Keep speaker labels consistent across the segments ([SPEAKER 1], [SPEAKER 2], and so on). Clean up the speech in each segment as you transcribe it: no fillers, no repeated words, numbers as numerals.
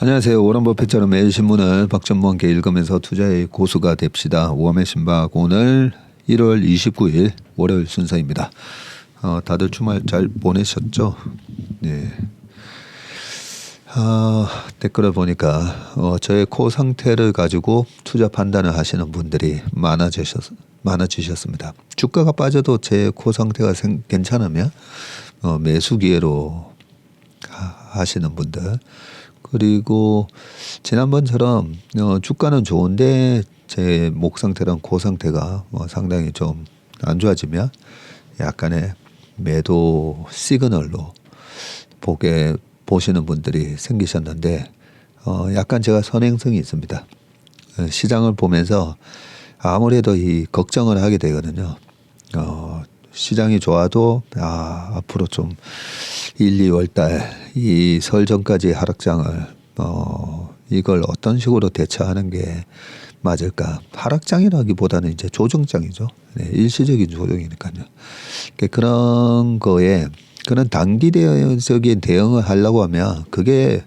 [SPEAKER 1] 안녕하세요. 워런 버핏처럼 매일 신문을 박전무 함께 읽으면서 투자의 고수가 됩시다. 모험의 신박 오늘 1월 29일 월요일 순서입니다. 다들 주말 잘 보내셨죠? 네. 댓글을 보니까 저의 코 상태를 가지고 투자 판단을 하시는 분들이 많아지셨습니다. 주가가 빠져도 제 코 상태가 괜찮으면 매수 기회로 하시는 분들, 그리고 지난번처럼 주가는 좋은데 제 목 상태랑 코 상태가 상당히 좀 안 좋아지면 약간의 매도 시그널로 보시는 분들이 생기셨는데 약간 제가 선행성이 있습니다. 시장을 보면서 아무래도 이 걱정을 하게 되거든요. 시장이 좋아도 앞으로 좀 1, 2월 달 이 설 전까지 하락장을 이걸 어떤 식으로 대처하는 게 맞을까? 하락장이라기보다는 이제 조정장이죠. 네, 일시적인 조정이니까요. 그런 거에 그런 단기적인 대응을 하려고 하면 그게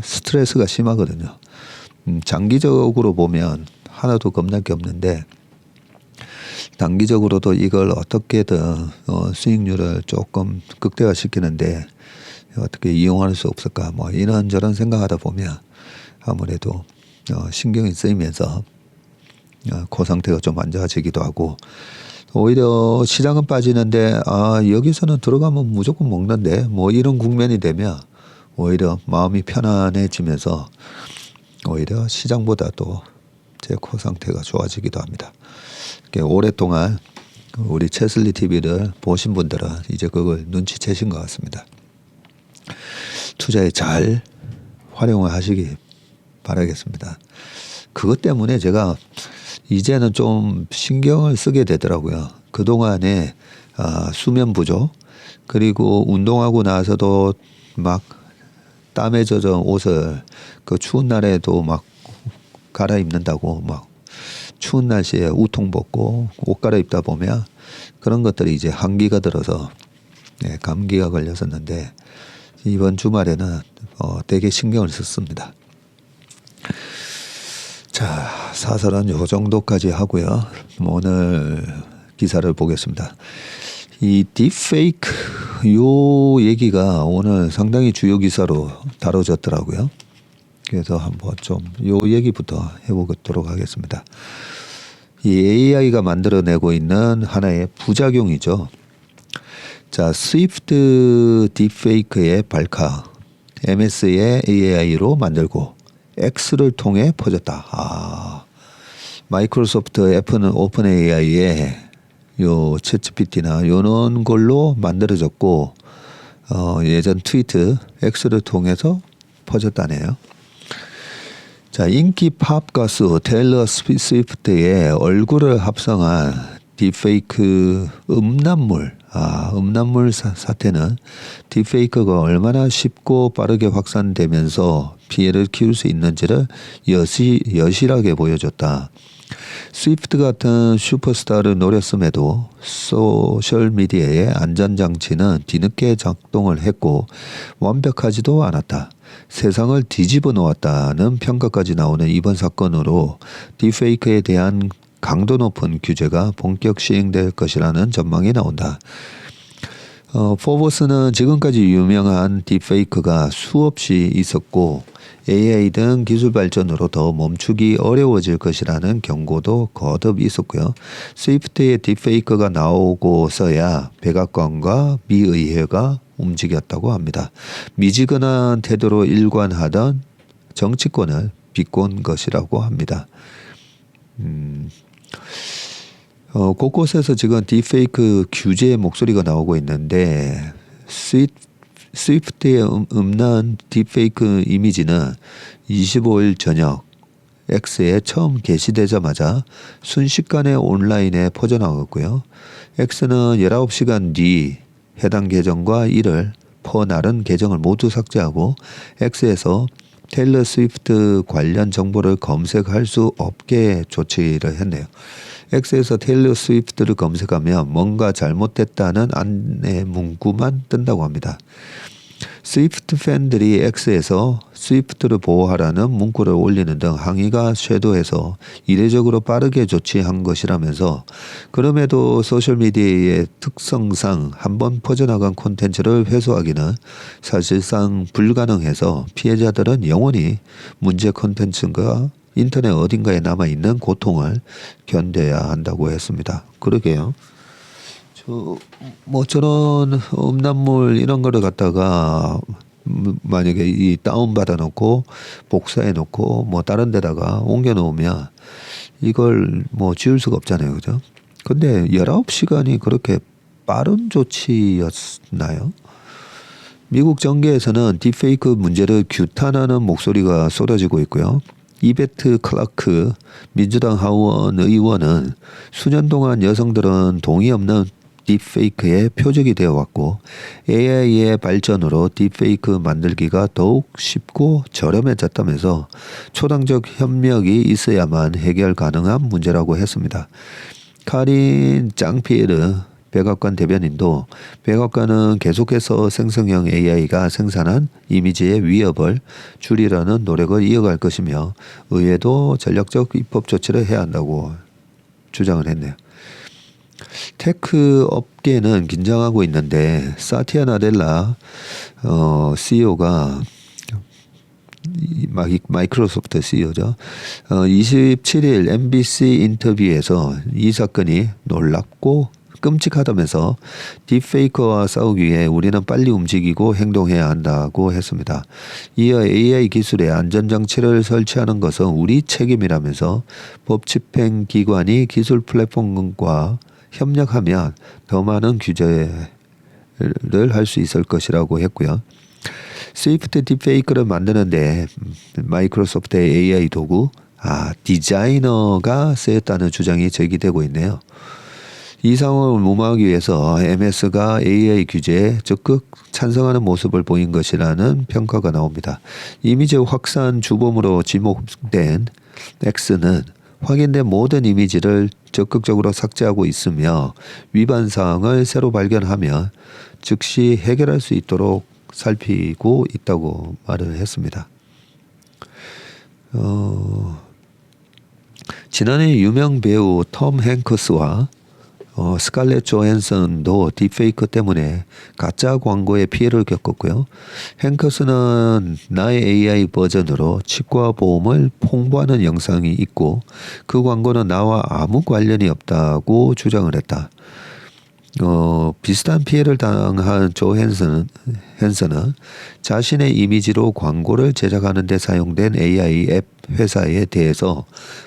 [SPEAKER 1] 스트레스가 심하거든요. 장기적으로 보면 하나도 겁날 게 없는데 단기적으로도 이걸 어떻게든 수익률을 조금 극대화시키는데 어떻게 이용할 수 없을까 이런저런 생각하다 보면 아무래도 신경이 쓰이면서 그 상태가 좀 안 좋아지기도 하고, 오히려 시장은 빠지는데 여기서는 들어가면 무조건 먹는데 이런 국면이 되면 오히려 마음이 편안해지면서 오히려 시장보다도 제 코 상태가 좋아지기도 합니다. 오랫동안 우리 채슬리 TV를 보신 분들은 이제 그걸 눈치채신 것 같습니다. 투자에 잘 활용을 하시기 바라겠습니다. 그것 때문에 제가 이제는 좀 신경을 쓰게 되더라고요. 그동안에 수면 부족, 그리고 운동하고 나서도 막 땀에 젖은 옷을 그 추운 날에도 막 갈아입는다고 막 추운 날씨에 우통 벗고 옷 갈아입다 보면 그런 것들이 이제 한기가 들어서 감기가 걸렸었는데 이번 주말에는 되게 신경을 썼습니다. 자, 사설은 요 정도까지 하고요. 오늘 기사를 보겠습니다. 이 딥페이크 요 얘기가 오늘 상당히 주요 기사로 다뤄졌더라고요. 그래서 한번 좀 요 얘기부터 해보도록 하겠습니다. 이 AI가 만들어내고 있는 하나의 부작용이죠. 자, 스위프트 딥페이크의 발카, MS의 AI로 만들고 X를 통해 퍼졌다. 마이크로소프트 F는 오픈 AI에 요 챗GPT나 요런 걸로 만들어졌고 예전 트위트 X를 통해서 퍼졌다네요. 자, 인기 팝 가수 테일러 스위프트의 얼굴을 합성한 딥페이크 음란물 사태는 딥페이크가 얼마나 쉽고 빠르게 확산되면서 피해를 키울 수 있는지를 여실하게 보여줬다. 스위프트 같은 슈퍼스타를 노렸음에도 소셜미디어의 안전장치는 뒤늦게 작동을 했고 완벽하지도 않았다. 세상을 뒤집어 놓았다는 평가까지 나오는 이번 사건으로 딥페이크에 대한 강도 높은 규제가 본격 시행될 것이라는 전망이 나온다. 포브스는 지금까지 유명한 딥페이크가 수없이 있었고 AI 등 기술 발전으로 더 멈추기 어려워질 것이라는 경고도 거듭 있었고요. 스위프트의 딥페이크가 나오고서야 백악관과 미의회가 움직였다고 합니다. 미지근한 태도로 일관하던 정치권을 비꼰 것이라고 합니다. 곳곳에서 지금 딥페이크 규제의 목소리가 나오고 있는데 스위프트의 음란 딥페이크 이미지는 25일 저녁 X에 처음 게시되자마자 순식간에 온라인에 퍼져나갔고요. X는 19시간 뒤 해당 계정과 이를 퍼나른 계정을 모두 삭제하고 X에서 테일러 스위프트 관련 정보를 검색할 수 없게 조치를 했네요. X에서 테일러 스위프트를 검색하면 뭔가 잘못됐다는 안내 문구만 뜬다고 합니다. 스위프트 팬들이 X에서 스위프트를 보호하라는 문구를 올리는 등 항의가 쇄도해서 이례적으로 빠르게 조치한 것이라면서 그럼에도 소셜미디어의 특성상 한번 퍼져나간 콘텐츠를 회수하기는 사실상 불가능해서 피해자들은 영원히 문제 콘텐츠가 인터넷 어딘가에 남아있는 고통을 견뎌야 한다고 했습니다. 그러게요. 뭐 저런 음란물 이런 거를 갖다가 만약에 이 다운 받아 놓고 복사해 놓고 뭐 다른 데다가 옮겨 놓으면 이걸 뭐 지울 수가 없잖아요. 그죠? 근데 19시간이 그렇게 빠른 조치였나요? 미국 정계에서는 딥페이크 문제를 규탄하는 목소리가 쏟아지고 있고요. 이베트 클라크 민주당 하원 의원은 수년 동안 여성들은 동의 없는 딥페이크의 표적이 되어 왔고 AI의 발전으로 딥페이크 만들기가 더욱 쉽고 저렴해졌다면서 초당적 협력이 있어야만 해결 가능한 문제라고 했습니다. 카린 짱피에르 백악관 대변인도 백악관은 계속해서 생성형 AI가 생산한 이미지의 위협을 줄이려는 노력을 이어갈 것이며 의회도 전략적 입법 조치를 해야 한다고 주장을 했네요. 테크 업계는 긴장하고 있는데 사티아 나델라 CEO가 마이크로소프트 CEO죠. 27일 MBC 인터뷰에서 이 사건이 놀랍고 끔찍하다면서 딥페이크와 싸우기 위해 우리는 빨리 움직이고 행동해야 한다고 했습니다. 이어 AI 기술의 안전장치를 설치하는 것은 우리 책임이라면서 법 집행 기관이 기술 플랫폼과 협력하면 더 많은 규제를 할 수 있을 것이라고 했고요. 스위프트 딥페이크를 만드는데 마이크로소프트의 AI 도구 디자이너가 쓰였다는 주장이 제기되고 있네요. 이 상황을 무마하기 위해서 MS가 AI 규제에 적극 찬성하는 모습을 보인 것이라는 평가가 나옵니다. 이미지 확산 주범으로 지목된 X는 확인된 모든 이미지를 적극적으로 삭제하고 있으며 위반 사항을 새로 발견하면 즉시 해결할 수 있도록 살피고 있다고 말을 했습니다. 지난해 유명 배우 톰 행크스와 스칼렛 조앤슨도 딥페이크 때문에 가짜 광고에 피해를 겪었고요. 행크스는 나의 AI 버전으로 치과 보험을 홍보하는 영상이 있고 그 광고는 나와 아무 관련이 없다고 주장을 했다. 비슷한 피해를 당한 조 헨슨은 자신의 이미지로 광고를 제작하는 데 사용된 AI 앱 회사에 대해서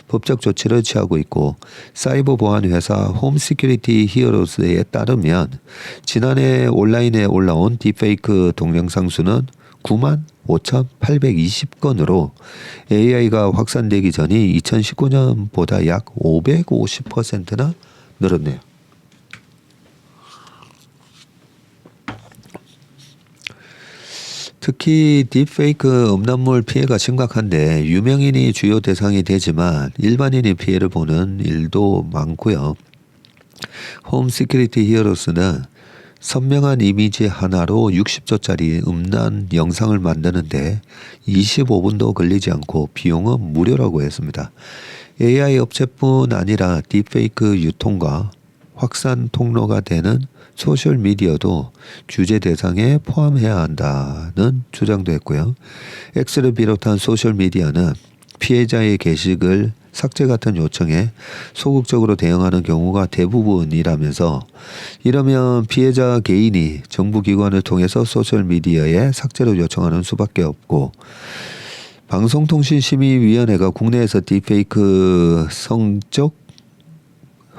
[SPEAKER 1] 법적 조치를 취하고 있고 사이버 보안 회사 홈 시큐리티 히어로즈에 따르면 지난해 온라인에 올라온 딥페이크 동영상 수는 95,820건으로 AI가 확산되기 전이 2019년보다 약 550%나 늘었네요. 특히 딥페이크 음란물 피해가 심각한데 유명인이 주요 대상이 되지만 일반인이 피해를 보는 일도 많고요. 홈 시큐리티 히어로스는 선명한 이미지 하나로 60초짜리 음란 영상을 만드는데 25분도 걸리지 않고 비용은 무료라고 했습니다. AI 업체뿐 아니라 딥페이크 유통과 확산 통로가 되는 소셜미디어도 규제 대상에 포함해야 한다는 주장도 했고요. X를 비롯한 소셜미디어는 피해자의 게시글 삭제 같은 요청에 소극적으로 대응하는 경우가 대부분이라면서 이러면 피해자 개인이 정부기관을 통해서 소셜미디어에 삭제를 요청하는 수밖에 없고 방송통신심의위원회가 국내에서 딥페이크 성적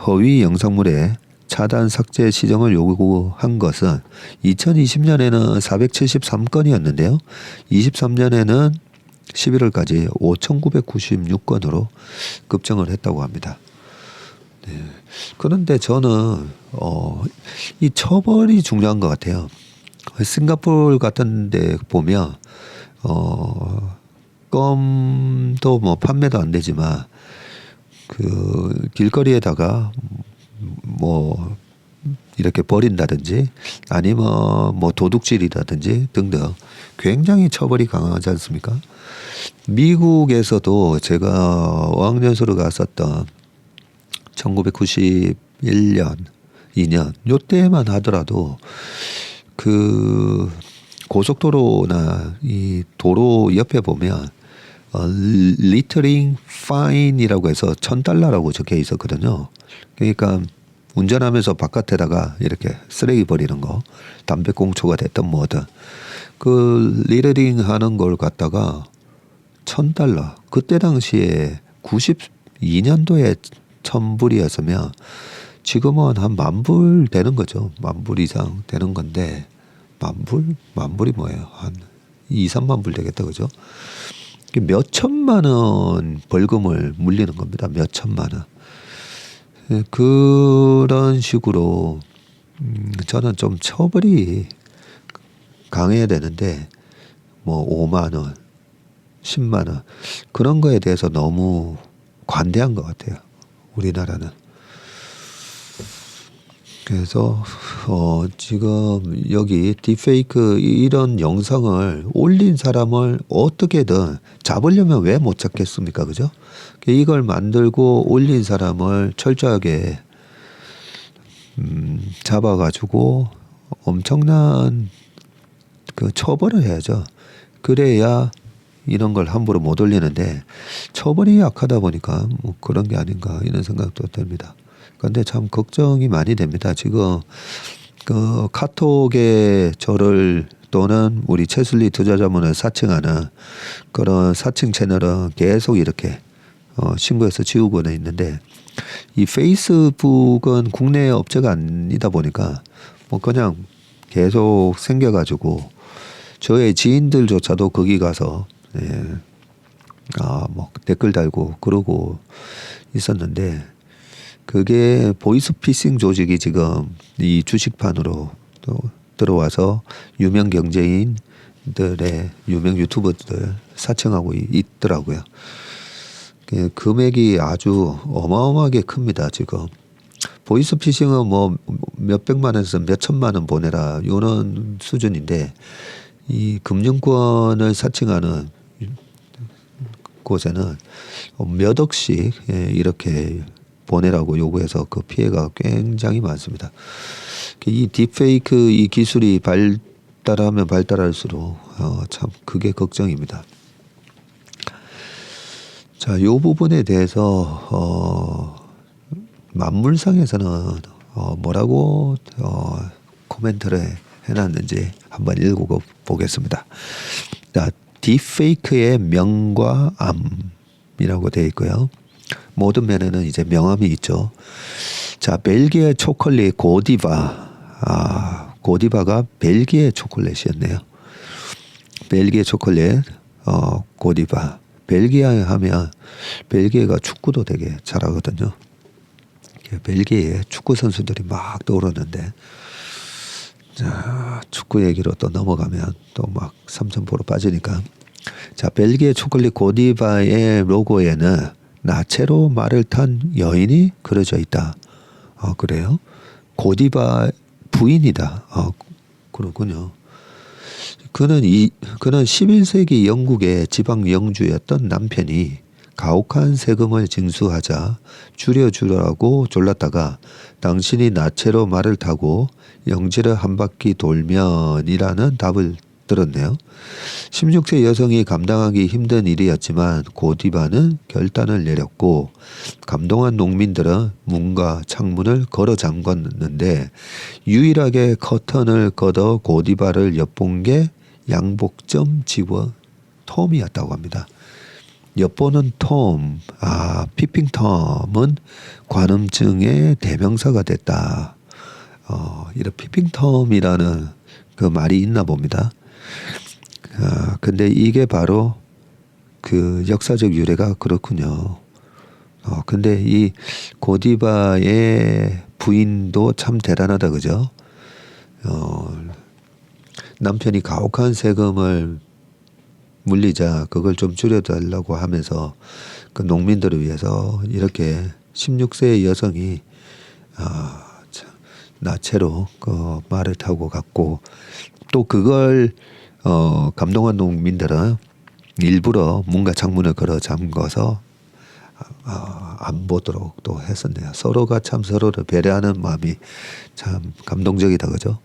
[SPEAKER 1] 허위 영상물의 차단 삭제 시정을 요구한 것은 2020년에는 473건이었는데요. 23년에는 11월까지 5,996건으로 급증을 했다고 합니다. 네. 그런데 저는 이 처벌이 중요한 것 같아요. 싱가포르 같은 데 보면 껌도 뭐 판매도 안 되지만 그 길거리에다가 뭐 이렇게 버린다든지 아니면 뭐 도둑질이라든지 등등 굉장히 처벌이 강하지 않습니까? 미국에서도 제가 어학연수를 갔었던 1991년, 2년 요때만 하더라도 그 고속도로나 이 도로 옆에 보면 리터링 파인이라고 해서 $1,000라고 적혀 있었거든요. 그러니까 운전하면서 바깥에다가 이렇게 쓰레기 버리는 거, 담배꽁초가 됐든 뭐든 그 리터링 하는 걸 갖다가 $1,000. 그때 당시에 92년도에 1,000불이었으면 지금은 한 10,000불 되는 거죠. 10,000불 이상 되는 건데 10,000불? 10,000불이 뭐예요? 한 2, 3만 불 되겠다 그죠? 몇 천만 원 벌금을 물리는 겁니다. 몇 천만 원. 그런 식으로 저는 좀 처벌이 강해야 되는데 뭐 5만 원, 10만 원 그런 거에 대해서 너무 관대한 것 같아요. 우리나라는. 그래서 지금 여기 딥페이크 이런 영상을 올린 사람을 어떻게든 잡으려면 왜 못 잡겠습니까? 그죠? 이걸 만들고 올린 사람을 철저하게 잡아가지고 엄청난 그 처벌을 해야죠. 그래야 이런 걸 함부로 못 올리는데 처벌이 약하다 보니까 뭐 그런 게 아닌가 이런 생각도 듭니다. 그런데 참 걱정이 많이 됩니다. 지금 그 카톡에 저를 또는 우리 채슬리 투자자문을 사칭하는 그런 사칭 채널은 계속 이렇게 신고해서 지우고는 있는데 이 페이스북은 국내 업체가 아니다 보니까 뭐 그냥 계속 생겨가지고 저의 지인들조차도 거기 가서 뭐 댓글 달고 그러고 있었는데 그게 보이스피싱 조직이 지금 이 주식판으로 또 들어와서 유명 경제인들의 유명 유튜버들 사칭하고 있더라고요. 금액이 아주 어마어마하게 큽니다. 지금 보이스피싱은 뭐 몇백만원에서 몇천만원 보내라 이런 수준인데 이 금융권을 사칭하는 곳에는 몇 억씩 이렇게 보내라고 요구해서 그 피해가 굉장히 많습니다. 이 딥페이크 이 기술이 발달하면 발달할수록 참 그게 걱정입니다. 자, 요 부분에 대해서 만물상에서는 뭐라고 코멘트를 해놨는지 한번 읽어보겠습니다. 자, 딥페이크의 명과 암이라고 되어 있고요. 모든 면에는 이제 명암이 있죠. 자, 벨기에 초콜릿 고디바. 고디바가 벨기에 초콜릿이었네요. 벨기에 초콜릿, 고디바. 벨기에 하면 벨기에가 축구도 되게 잘하거든요. 벨기에 축구 선수들이 막 떠오르는데, 자, 축구 얘기로 또 넘어가면 또 막 삼천포로 빠지니까. 자, 벨기에 초콜릿 고디바의 로고에는 나체로 말을 탄 여인이 그려져 있다. 그래요? 고디바 부인이다. 그렇군요. 그는 11세기 영국의 지방 영주였던 남편이 가혹한 세금을 징수하자 줄여주라고 졸랐다가 당신이 나체로 말을 타고 영지를 한 바퀴 돌면이라는 답을 들었네요. 16세 여성이 감당하기 힘든 일이었지만 고디바는 결단을 내렸고 감동한 농민들은 문과 창문을 걸어 잠궜는데 유일하게 커튼을 걷어 고디바를 엿본 게 양복점 직원 톰이었다고 합니다. 엿보는 톰, 피핑 톰은 관음증의 대명사가 됐다. 이런 피핑 톰이라는 그 말이 있나 봅니다. 근데 이게 바로 그 역사적 유래가 그렇군요. 근데 이 고디바의 부인도 참 대단하다, 그죠? 남편이 가혹한 세금을 물리자 그걸 좀 줄여달라고 하면서 그 농민들을 위해서 이렇게 16세의 여성이 나체로 그 말을 타고 갔고 또 그걸 감동한 농민들은 일부러 문과 창문을 걸어 잠궈서 안 보도록 또 했었네요. 서로가 참 서로를 배려하는 마음이 참 감동적이다, 그죠?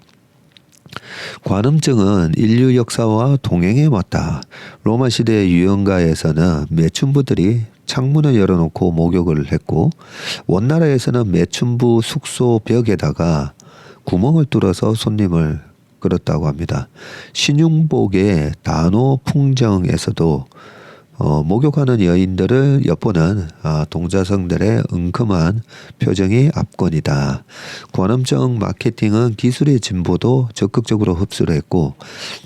[SPEAKER 1] 관음증은 인류 역사와 동행해 왔다. 로마 시대 유형가에서는 매춘부들이 창문을 열어놓고 목욕을 했고 원나라에서는 매춘부 숙소 벽에다가 구멍을 뚫어서 손님을 끌었다고 합니다. 신용복의 단오풍정에서도 목욕하는 여인들을 엿보는 동자성들의 은큼한 표정이 압권이다. 관음증 마케팅은 기술의 진보도 적극적으로 흡수를 했고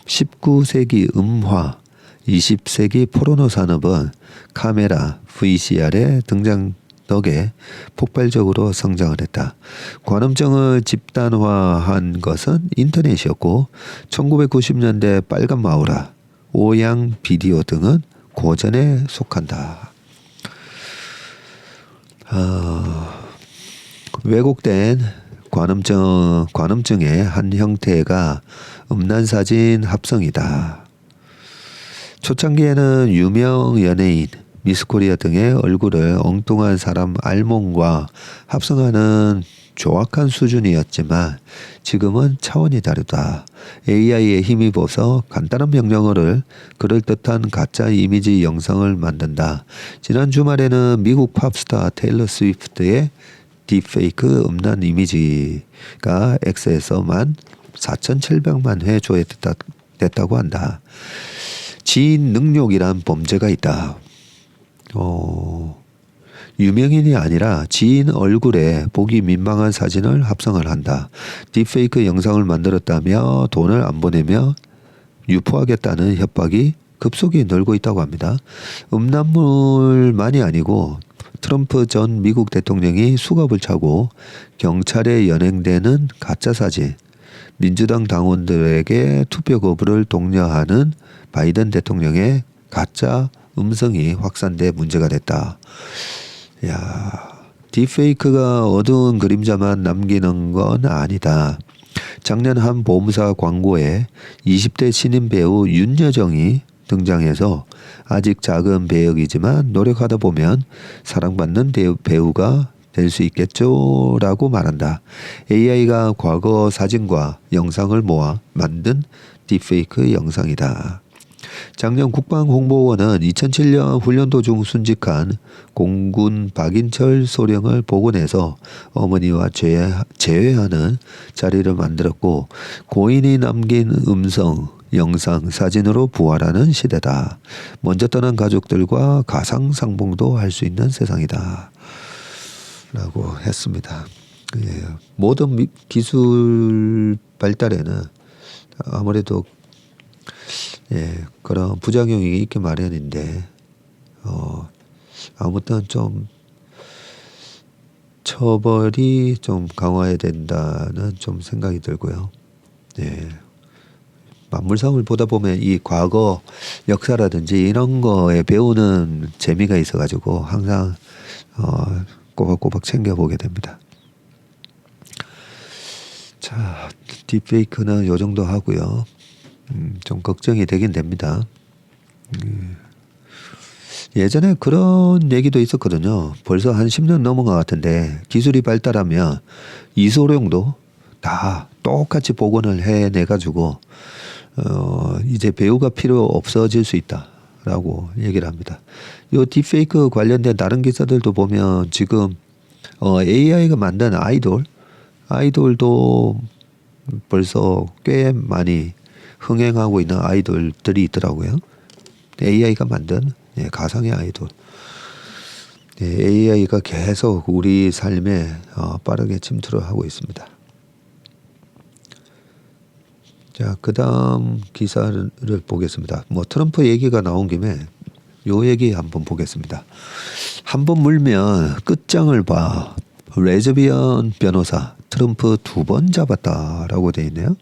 [SPEAKER 1] 19세기 음화, 20세기 포르노 산업은 카메라, VCR의 등장 덕에 폭발적으로 성장을 했다. 관음증을 집단화한 것은 인터넷이었고 1990년대 빨간 마우라, 오양 비디오 등은 고전에 속한다. 왜곡된 관음증의 한 형태가 음란사진 합성이다. 초창기에는 유명 연예인, 미스코리아 등의 얼굴을 엉뚱한 사람 알몸과 합성하는 조악한 수준이었지만 지금은 차원이 다르다. AI에 힘입어서 간단한 명령어를 그럴듯한 가짜 이미지 영상을 만든다. 지난 주말에는 미국 팝스타 테일러 스위프트의 딥페이크 음란 이미지가 X에서만 4,700만 회 조회됐다고 한다. 지인 능욕이란 범죄가 있다. 유명인이 아니라 지인 얼굴에 보기 민망한 사진을 합성을 한다. 딥페이크 영상을 만들었다며 돈을 안 보내며 유포하겠다는 협박이 급속히 늘고 있다고 합니다. 음란물만이 아니고 트럼프 전 미국 대통령이 수갑을 차고 경찰에 연행되는 가짜 사진, 민주당 당원들에게 투표 거부를 독려하는 바이든 대통령의 가짜 음성이 확산돼 문제가 됐다. 야, 딥페이크가 어두운 그림자만 남기는 건 아니다. 작년 한 보험사 광고에 20대 신인 배우 윤여정이 등장해서 아직 작은 배역이지만 노력하다 보면 사랑받는 배우가 될 수 있겠죠 라고 말한다. AI가 과거 사진과 영상을 모아 만든 딥페이크 영상이다. 작년 국방홍보원은 2007년 훈련 도중 순직한 공군 박인철 소령을 복원해서 어머니와 재회하는 자리를 만들었고 고인이 남긴 음성, 영상, 사진으로 부활하는 시대다. 먼저 떠난 가족들과 가상 상봉도 할 수 있는 세상이다. 라고 했습니다. 예, 모든 기술 발달에는 아무래도 그런 부작용이 있기 마련인데 아무튼 좀 처벌이 좀 강화해야 된다는 좀 생각이 들고요. 만물상을 보다 보면 이 과거 역사라든지 이런 거에 배우는 재미가 있어가지고 항상 꼬박꼬박 챙겨보게 됩니다. 자, 딥페이크는 요 정도 하고요. 좀 걱정이 되긴 됩니다. 예전에 그런 얘기도 있었거든요. 벌써 한 10년 넘은 것 같은데 기술이 발달하면 이소룡도 다 똑같이 복원을 해내가지고 이제 배우가 필요 없어질 수 있다라고 얘기를 합니다. 이 딥페이크 관련된 다른 기사들도 보면 지금 AI가 만든 아이돌도 벌써 꽤 많이 흥행하고 있는 아이돌들이 있더라고요. AI가 만든 가상의 아이돌. AI가 계속 우리 삶에 빠르게 침투를 하고 있습니다. 자, 그 다음 기사를 보겠습니다. 트럼프 얘기가 나온 김에 요 얘기 한번 보겠습니다. 한번 물면 끝장을 봐. 레즈비언 변호사 트럼프 2번 잡았다라고 돼 있네요.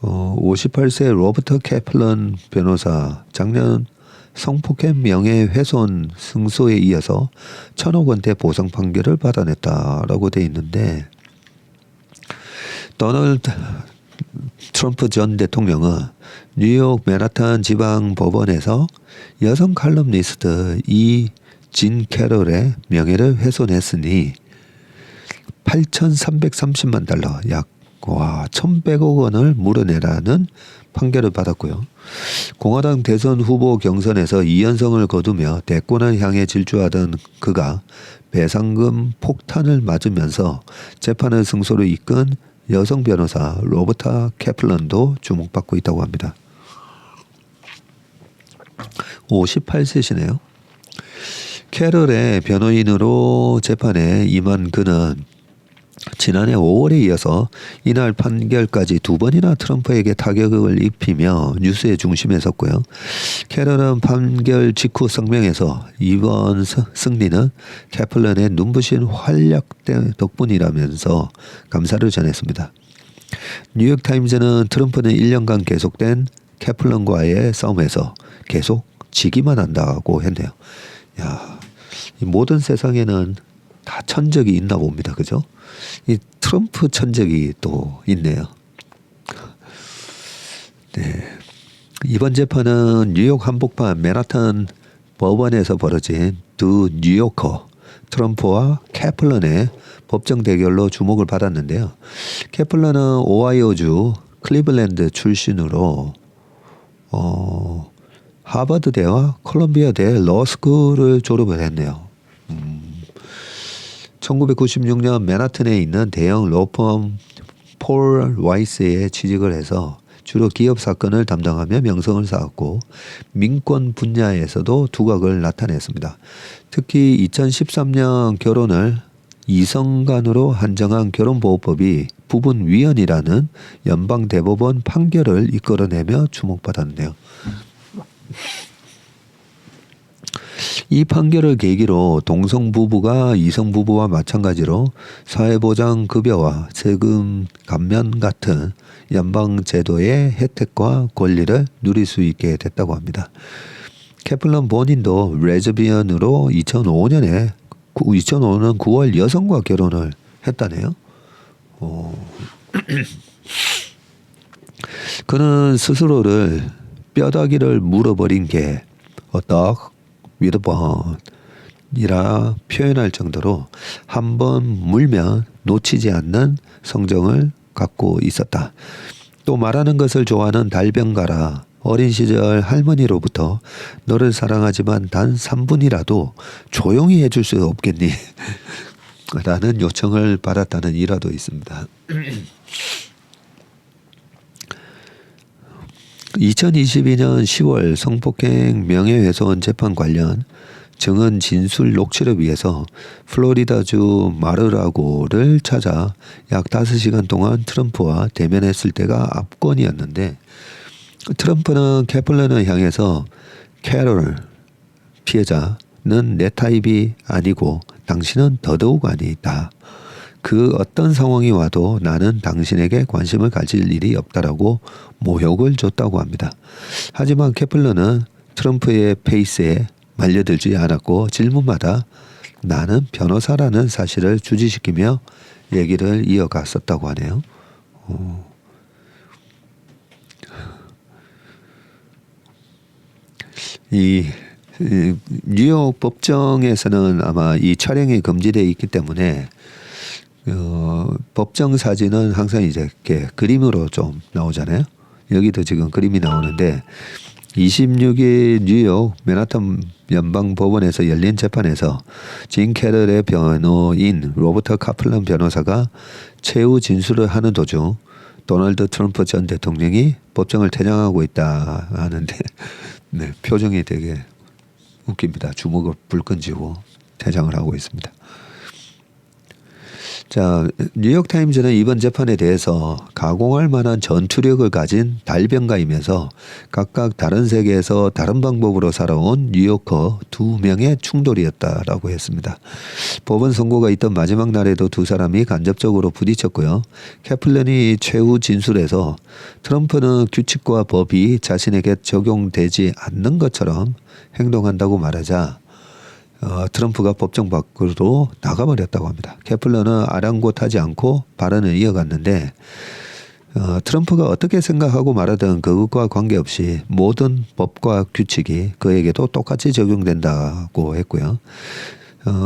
[SPEAKER 1] 58세 로버트 캐플런 변호사 작년 성폭행 명예훼손 승소에 이어서 1,000억 원대 보상 판결을 받아냈다라고 돼 있는데 도널드 트럼프 전 대통령은 뉴욕 맨하탄 지방 법원에서 여성 칼럼니스트 이 진 캐럴의 명예를 훼손했으니 8,330만 달러 약 1,100억 원을 물어내라는 판결을 받았고요. 공화당 대선 후보 경선에서 2연승을 거두며 대권을 향해 질주하던 그가 배상금 폭탄을 맞으면서 재판을 승소로 이끈 여성 변호사 로버타 캐플런도 주목받고 있다고 합니다. 58세시네요. 캐럴의 변호인으로 재판에 임한 그는 지난해 5월에 이어서 이날 판결까지 두 번이나 트럼프에게 타격을 입히며 뉴스의 중심에 섰고요. 캐럴은 판결 직후 성명에서 이번 승리는 캐플런의 눈부신 활약 덕분이라면서 감사를 전했습니다. 뉴욕타임즈는 트럼프는 1년간 계속된 캐플런과의 싸움에서 계속 지기만 한다고 했네요. 야, 이 모든 세상에는 다 천적이 있나 봅니다. 그죠? 이 트럼프 천적이 또 있네요. 네. 이번 재판은 뉴욕 한복판 맨하탄 법원에서 벌어진 두 뉴요커 트럼프와 캐플런의 법정 대결로 주목을 받았는데요. 캐플런은 오하이오주 클리블랜드 출신으로 하버드대와 콜롬비아대 러스쿨을 졸업을 했네요. 1996년 맨하탄에 있는 대형 로펌 폴 와이스에 취직을 해서 주로 기업 사건을 담당하며 명성을 쌓았고 민권 분야에서도 두각을 나타냈습니다. 특히 2013년 결혼을 이성 간으로 한정한 결혼보호법이 부분위헌이라는 연방대법원 판결을 이끌어내며 주목받았네요. 이 판결을 계기로 동성부부가 이성부부와 마찬가지로 사회보장급여와 세금 감면 같은 연방제도의 혜택과 권리를 누릴 수 있게 됐다고 합니다. 캐플런 본인도 레즈비언으로 2005년 9월 여성과 결혼을 했다네요. 그는 스스로를 뼈다귀를 물어버린 게 어떡 위드번이라 표현할 정도로 한 번 물면 놓치지 않는 성정을 갖고 있었다. 또 말하는 것을 좋아하는 달변가라 어린 시절 할머니로부터 너를 사랑하지만 단 3분이라도 조용히 해줄 수 없겠니? 라는 요청을 받았다는 일화도 있습니다. 2022년 10월 성폭행 명예훼손 재판 관련 증언 진술 녹취를 위해서 플로리다주 마르라고를 찾아 약 5시간 동안 트럼프와 대면했을 때가 압권이었는데 트럼프는 캐플런을 향해서 캐럴 피해자는 내 타입이 아니고 당신은 더더욱 아니다. 그 어떤 상황이 와도 나는 당신에게 관심을 가질 일이 없다라고 모욕을 줬다고 합니다. 하지만 캐플런은 트럼프의 페이스에 말려들지 않았고 질문마다 나는 변호사라는 사실을 주지시키며 얘기를 이어갔었다고 하네요. 이 뉴욕 법정에서는 아마 이 촬영이 금지되어 있기 때문에 법정 사진은 항상 이제 이렇게 그림으로 좀 나오잖아요. 여기도 지금 그림이 나오는데 26일 뉴욕 맨하탄 연방법원에서 열린 재판에서 진 캐럴의 변호인 로버트 카플런 변호사가 최후 진술을 하는 도중 도널드 트럼프 전 대통령이 법정을 퇴장하고 있다 하는데 네, 표정이 되게 웃깁니다. 주먹을 불끈 쥐고 퇴장을 하고 있습니다. 자, 뉴욕타임즈는 이번 재판에 대해서 가공할 만한 전투력을 가진 달변가이면서 각각 다른 세계에서 다른 방법으로 살아온 뉴요커 2명의 충돌이었다라고 했습니다. 법원 선고가 있던 마지막 날에도 두 사람이 간접적으로 부딪혔고요. 캐플런이 최후 진술에서 트럼프는 규칙과 법이 자신에게 적용되지 않는 것처럼 행동한다고 말하자 트럼프가 법정 밖으로 나가버렸다고 합니다. 케플러는 아랑곳하지 않고 발언을 이어갔는데 트럼프가 어떻게 생각하고 말하든 그것과 관계없이 모든 법과 규칙이 그에게도 똑같이 적용된다고 했고요.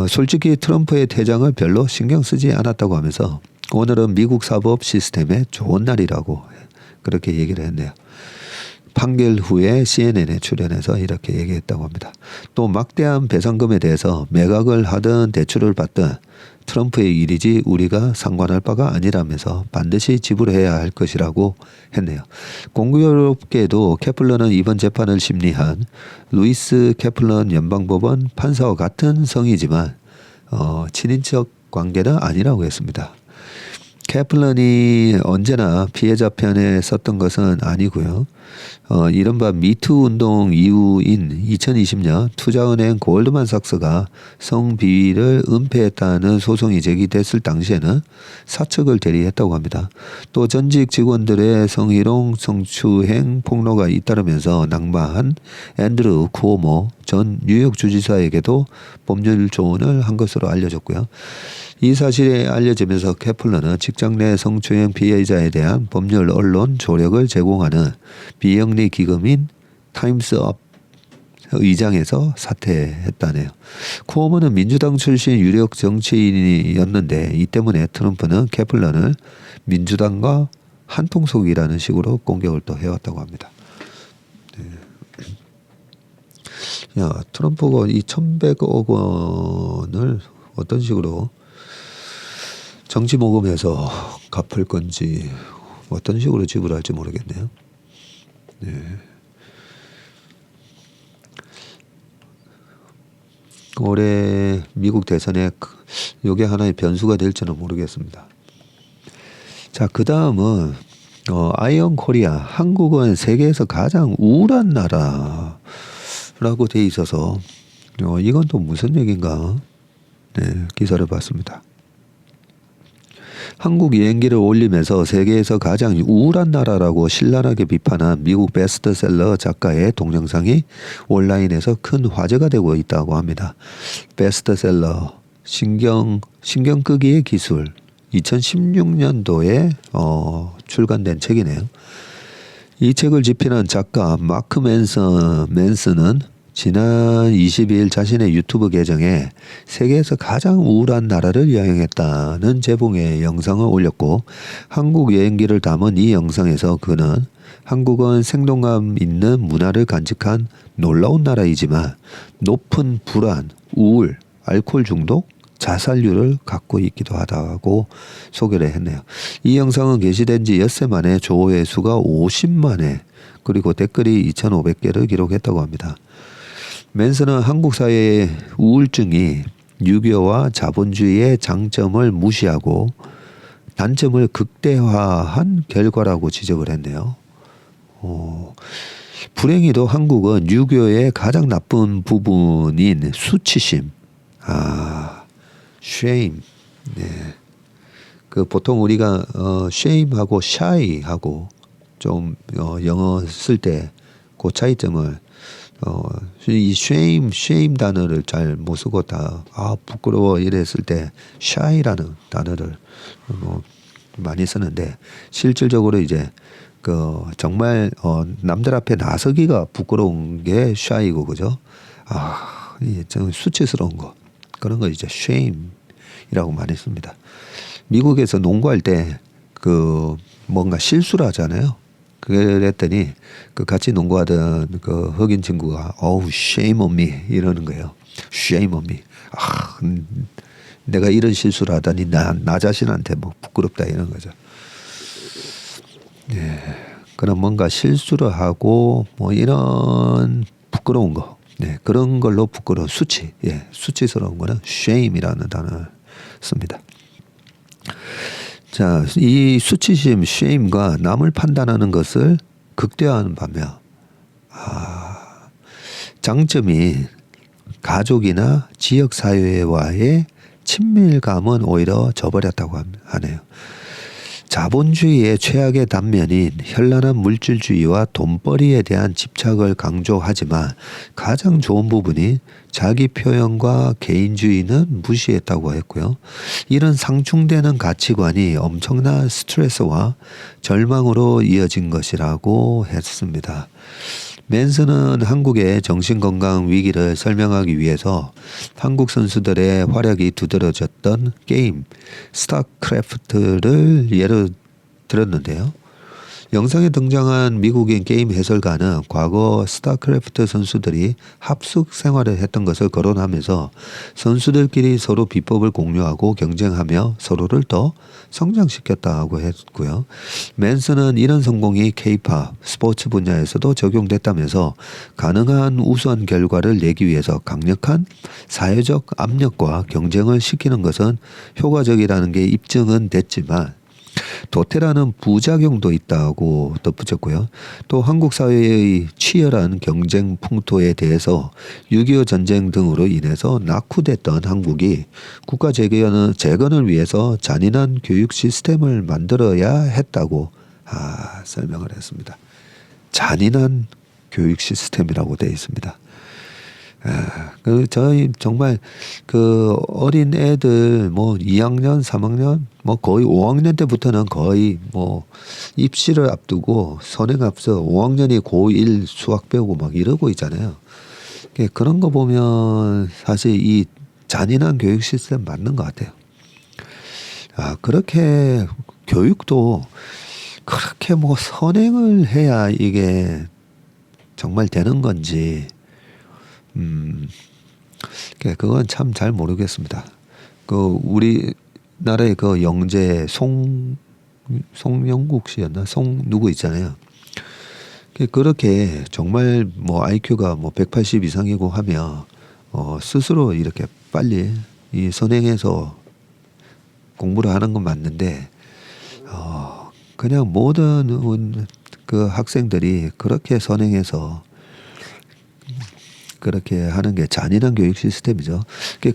[SPEAKER 1] 솔직히 트럼프의 퇴장을 별로 신경 쓰지 않았다고 하면서 오늘은 미국 사법 시스템의 좋은 날이라고 그렇게 얘기를 했네요. 판결 후에 CNN에 출연해서 이렇게 얘기했다고 합니다. 또 막대한 배상금에 대해서 매각을 하든 대출을 받든 트럼프의 일이지 우리가 상관할 바가 아니라면서 반드시 지불해야 할 것이라고 했네요. 공교롭게도 케플러는 이번 재판을 심리한 루이스 케플런 연방법원 판사와 같은 성이지만 친인척 관계는 아니라고 했습니다. 케플런이 언제나 피해자 편에 섰던 것은 아니고요. 이른바 미투 운동 이후인 2020년 투자은행 골드만삭스가 성비위를 은폐했다는 소송이 제기됐을 당시에는 사측을 대리했다고 합니다. 또 전직 직원들의 성희롱 성추행 폭로가 잇따르면서 낙마한 앤드루 쿠오모 전 뉴욕 주지사에게도 법률 조언을 한 것으로 알려졌고요. 이 사실이 알려지면서 케플러는 직장 내 성추행 피해자에 대한 법률 언론 조력을 제공하는 비영리 기금인 타임스업 의장에서 사퇴했다네요. 쿠오모는 민주당 출신 유력 정치인이었는데 이 때문에 트럼프는 케플런을 민주당과 한통속이라는 식으로 공격을 또 해왔다고 합니다. 네. 트럼프가 이 1,100억 원을 어떤 식으로 정치 모금해서 갚을 건지 어떤 식으로 지불할지 모르겠네요. 네. 올해 미국 대선에 이게 하나의 변수가 될지는 모르겠습니다. 자, 그 다음은 아이언 코리아, 한국은 세계에서 가장 우울한 나라라고 돼 있어서 이건 또 무슨 얘기인가? 네, 기사를 봤습니다. 한국 여행기를 올리면서 세계에서 가장 우울한 나라라고 신랄하게 비판한 미국 베스트셀러 작가의 동영상이 온라인에서 큰 화제가 되고 있다고 합니다. 베스트셀러 신경 끄기의 기술 2016년도에 출간된 책이네요. 이 책을 집필한 작가 마크 맨슨은 지난 22일 자신의 유튜브 계정에 세계에서 가장 우울한 나라를 여행했다는 제봉의 영상을 올렸고 한국 여행기를 담은 이 영상에서 그는 한국은 생동감 있는 문화를 간직한 놀라운 나라이지만 높은 불안, 우울, 알코올 중독, 자살률을 갖고 있기도 하다고 소개를 했네요. 이 영상은 게시된 지 엿새 만에 조회수가 50만 회 그리고 댓글이 2,500개를 기록했다고 합니다. 맨슨은 한국 사회의 우울증이 유교와 자본주의의 장점을 무시하고 단점을 극대화한 결과라고 지적을 했네요. 불행히도 한국은 유교의 가장 나쁜 부분인 수치심, shame, 네. 그 보통 우리가 shame하고 shy하고 좀 영어 쓸 때 그 차이점을 이 shame 단어를 잘 못 쓰고 다 부끄러워 이랬을 때 shy라는 단어를 많이 쓰는데 실질적으로 이제 그 정말 남들 앞에 나서기가 부끄러운 게 shy이고 그죠? 이게 좀 수치스러운 거 그런 거 이제 shame이라고 많이 씁니다. 미국에서 농구할 때 그 뭔가 실수를 하잖아요. 그랬더니 그 같이 농구하던 그 흑인 친구가 shame on me 이러는 거예요. shame on me. 내가 이런 실수를 하다니 나 자신한테 뭐 부끄럽다 이런 거죠. 예. 그럼 뭔가 실수를 하고 뭐 이런 부끄러운 거, 네, 그런 걸로 부끄러운 수치, 수치스러운 거는 shame이라는 단어를 씁니다. 자, 이 수치심, shame가 남을 판단하는 것을 극대화하는 반면, 장점이 가족이나 지역 사회와의 친밀감은 오히려 저버렸다고 하네요. 자본주의의 최악의 단면인 현란한 물질주의와 돈벌이에 대한 집착을 강조하지만 가장 좋은 부분이 자기 표현과 개인주의는 무시했다고 했고요. 이런 상충되는 가치관이 엄청난 스트레스와 절망으로 이어진 것이라고 했습니다. 맨슨은 한국의 정신건강 위기를 설명하기 위해서 한국 선수들의 활약이 두드러졌던 게임 스타크래프트를 예로 들었는데요. 영상에 등장한 미국인 게임 해설가는 과거 스타크래프트 선수들이 합숙 생활을 했던 것을 거론하면서 선수들끼리 서로 비법을 공유하고 경쟁하며 서로를 더 성장시켰다고 했고요. 맨슨은 이런 성공이 K-팝, 스포츠 분야에서도 적용됐다면서 가능한 우수한 결과를 내기 위해서 강력한 사회적 압력과 경쟁을 시키는 것은 효과적이라는 게 입증은 됐지만 도태라는 부작용도 있다고 덧붙였고요. 또 한국 사회의 치열한 경쟁 풍토에 대해서 6.25 전쟁 등으로 인해서 낙후됐던 한국이 국가 재건을 위해서 잔인한 교육 시스템을 만들어야 했다고 설명을 했습니다. 잔인한 교육 시스템이라고 되어 있습니다. 저희 정말 어린 애들 2학년, 3학년, 거의 5학년 때부터는 거의 입시를 앞두고 선행 앞서 5학년이 고1 수학 배우고 막 이러고 있잖아요. 그런 거 보면 사실 이 잔인한 교육 시스템 맞는 것 같아요. 그렇게 교육도 그렇게 선행을 해야 이게 정말 되는 건지 그건 참 잘 모르겠습니다. 우리나라의 영재 송영국 씨였나? 누구 있잖아요. 그렇게 정말 IQ가 180 이상이고 하면 스스로 이렇게 빨리 이 선행해서 공부를 하는 건 맞는데 그냥 모든 학생들이 그렇게 선행해서 그렇게 하는 게 잔인한 교육 시스템이죠.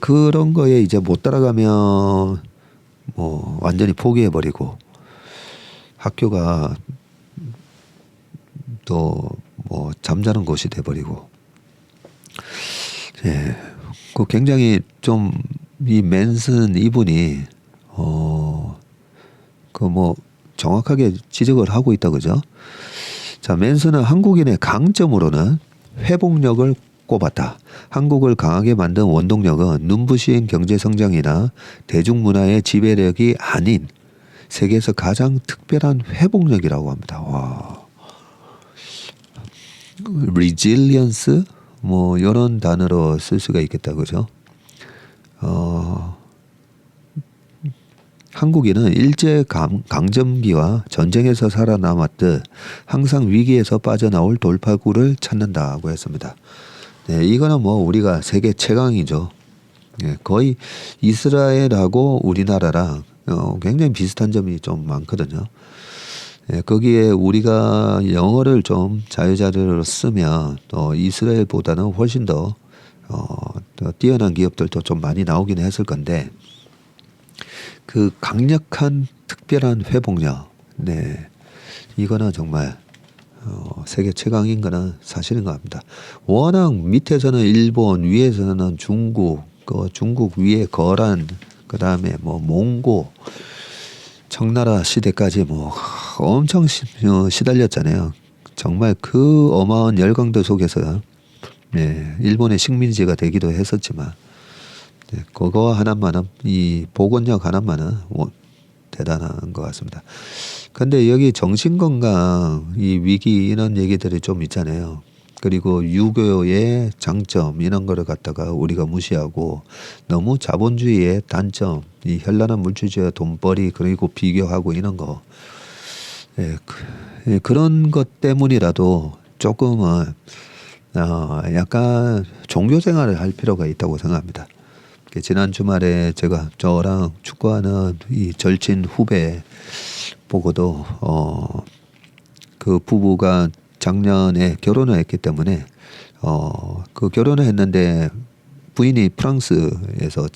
[SPEAKER 1] 그런 거에 이제 못 따라가면 완전히 포기해버리고 학교가 또 잠자는 곳이 돼버리고 굉장히 좀 이 맨슨 이분이 정확하게 지적을 하고 있다 그죠? 자, 맨슨은 한국인의 강점으로는 회복력을 꼽았다. 한국을 강하게 만든 원동력은 눈부신 경제 성장이나 대중문화의 지배력이 아닌 세계에서 가장 특별한 회복력이라고 합니다. 와. resilience 이런 단어로 쓸 수가 있겠다 그죠? 한국인은 일제 강점기와 전쟁에서 살아남았듯 항상 위기에서 빠져나올 돌파구를 찾는다고 했습니다. 이거는 우리가 세계 최강이죠. 거의 이스라엘하고 우리나라랑 굉장히 비슷한 점이 좀 많거든요. 거기에 우리가 영어를 좀 자유자재로 쓰면 이스라엘보다는 훨씬 더 뛰어난 기업들도 좀 많이 나오긴 했을 건데 강력한 특별한 회복력, 이거는 정말 세계 최강인 거는 사실인 것 같습니다. 워낙 밑에서는 일본, 위에서는 중국, 중국 위에 거란, 그 다음에 몽고, 청나라 시대까지 엄청 시달렸잖아요. 정말 어마어마한 열강도 속에서 일본의 식민지가 되기도 했었지만 그거 하나만은 이 복원력 하나만은 대단한 것 같습니다. 근데 여기 정신건강 이 위기 이런 얘기들이 좀 있잖아요. 그리고 유교의 장점 이런 거를 갖다가 우리가 무시하고 너무 자본주의의 단점 이 현란한 물질주의와 돈벌이 그리고 비교하고 이런 거 그런 것 때문이라도 조금은 약간 종교 생활을 할 필요가 있다고 생각합니다. 지난 주말에 저랑 축구하는 이 절친 후배 보고도 그 부부가 작년에 결혼을 했기 때문에 그 결혼을 했는데 부인이 프랑스에서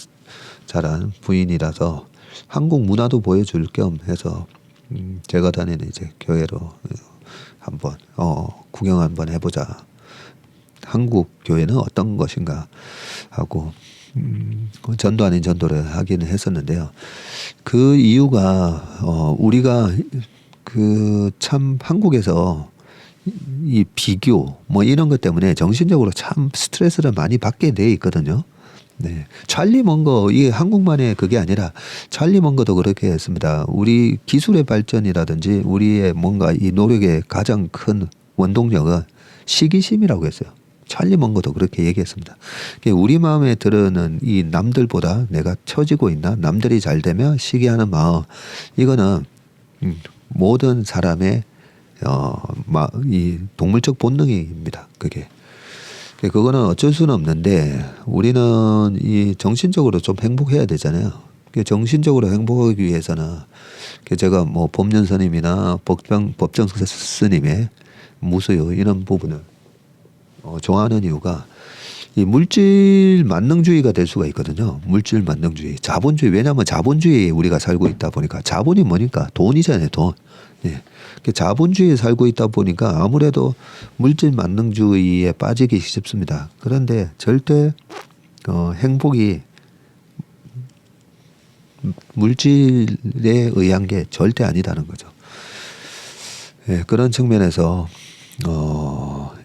[SPEAKER 1] 자란 부인이라서 한국 문화도 보여줄 겸 해서 제가 다니는 이제 교회로 한번 구경 한번 해보자. 한국 교회는 어떤 것인가 하고 전도 아닌 전도를 하기는 했었는데요. 그 이유가 우리가 그 참 한국에서 이 비교 뭐 이런 것 때문에 정신적으로 참 스트레스를 많이 받게 돼 있거든요. 네. 찰리 먼거, 이게 한국만의 그게 아니라 찰리 먼거도 그렇게 했습니다. 우리 기술의 발전이라든지 우리의 뭔가 이 노력의 가장 큰 원동력은 시기심이라고 했어요. 찰리 먼거도 그렇게 얘기했습니다. 우리 마음에 들어는 이 남들보다 내가 처지고 있나, 남들이 잘 되면 시기하는 마음, 이거는 모든 사람의 이 동물적 본능입니다. 그거는 어쩔 수는 없는데 우리는 이 정신적으로 좀 행복해야 되잖아요. 정신적으로 행복하기 위해서는 제가 뭐 법륜 스님이나 법정 스님의 무소유 이런 부분을 좋아하는 이유가 이 물질 만능주의가 될 수가 있거든요. 물질 만능주의, 자본주의. 왜냐하면 자본주의에 우리가 살고 있다 보니까 자본이 뭐니까 돈이잖아요, 돈. 예. 자본주의에 살고 있다 보니까 아무래도 물질 만능주의에 빠지기 쉽습니다. 그런데 절대 행복이 물질에 의한 게 절대 아니다는 거죠. 예, 그런 측면에서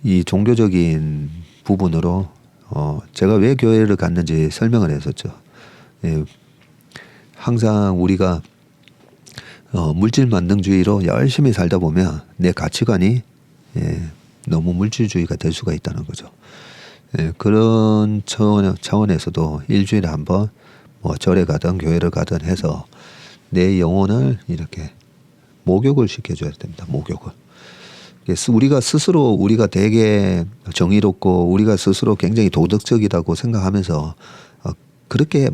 [SPEAKER 1] 이 종교적인 부분으로 제가 왜 교회를 갔는지 설명을 했었죠. 예, 항상 우리가 물질 만능주의로 열심히 살다 보면 내 가치관이 너무 물질주의가 될 수가 있다는 거죠. 그런 차원에서도 일주일에 한번 뭐 절에 가든 교회를 가든 해서 내 영혼을 이렇게 목욕을 시켜줘야 됩니다. 목욕을. 우리가 스스로 우리가 되게 정의롭고 우리가 스스로 굉장히 도덕적이라고 생각하면서 그렇게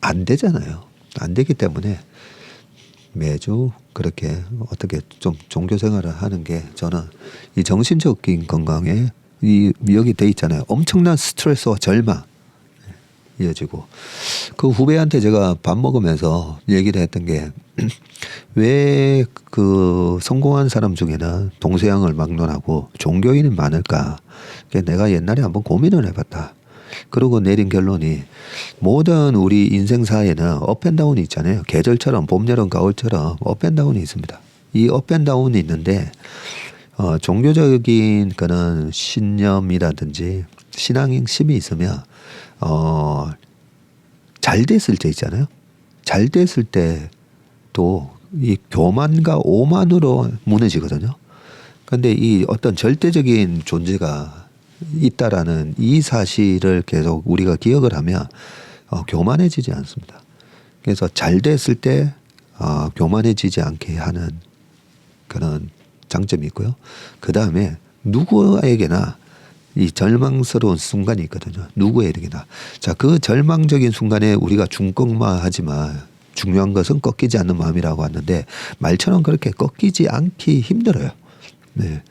[SPEAKER 1] 안 되잖아요. 안 되기 때문에 매주 그렇게 어떻게 좀 종교 생활을 하는 게 저는 이 정신적인 건강에 여기 돼 있잖아요. 엄청난 스트레스와 절망 이어지고 그 후배한테 제가 밥 먹으면서 얘기를 했던 게 왜 그 성공한 사람 중에는 동서양을 막론하고 종교인이 많을까? 내가 옛날에 한번 고민을 해봤다. 그러고 내린 결론이 모든 우리 인생사에는 업앤다운이 있잖아요. 계절처럼 봄, 여름, 가을처럼 업앤다운이 있습니다. 이 업앤다운이 있는데 종교적인 그런 신념이라든지 신앙심이 있으면 잘 됐을 때 있잖아요. 잘 됐을 때도 이 교만과 오만으로 무너지거든요. 그런데 이 어떤 절대적인 존재가 있다라는 이 사실을 계속 우리가 기억을 하면 교만해지지 않습니다. 그래서 잘 됐을 때 교만해지지 않게 하는 그런 장점이 있고요. 그 다음에 누구에게나 이 절망스러운 순간이 있거든요. 누구에게나. 자, 그 절망적인 순간에 우리가 중꺾마하지만 중요한 것은 꺾이지 않는 마음이라고 하는데 말처럼 그렇게 꺾이지 않기 힘들어요. 네.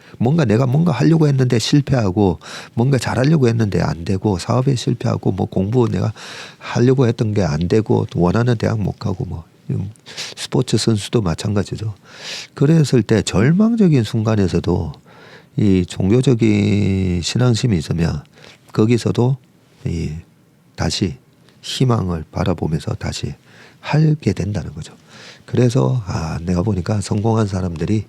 [SPEAKER 1] 내가 뭔가 하려고 했는데 실패하고 뭔가 잘하려고 했는데 안 되고 사업에 실패하고 뭐 공부 내가 하려고 했던 게 안 되고 원하는 대학 못 가고 뭐 스포츠 선수도 마찬가지죠. 그랬을 때 절망적인 순간에서도 이 종교적인 신앙심이 있으면 거기서도 다시 희망을 바라보면서 다시 하게 된다는 거죠. 그래서 내가 보니까 성공한 사람들이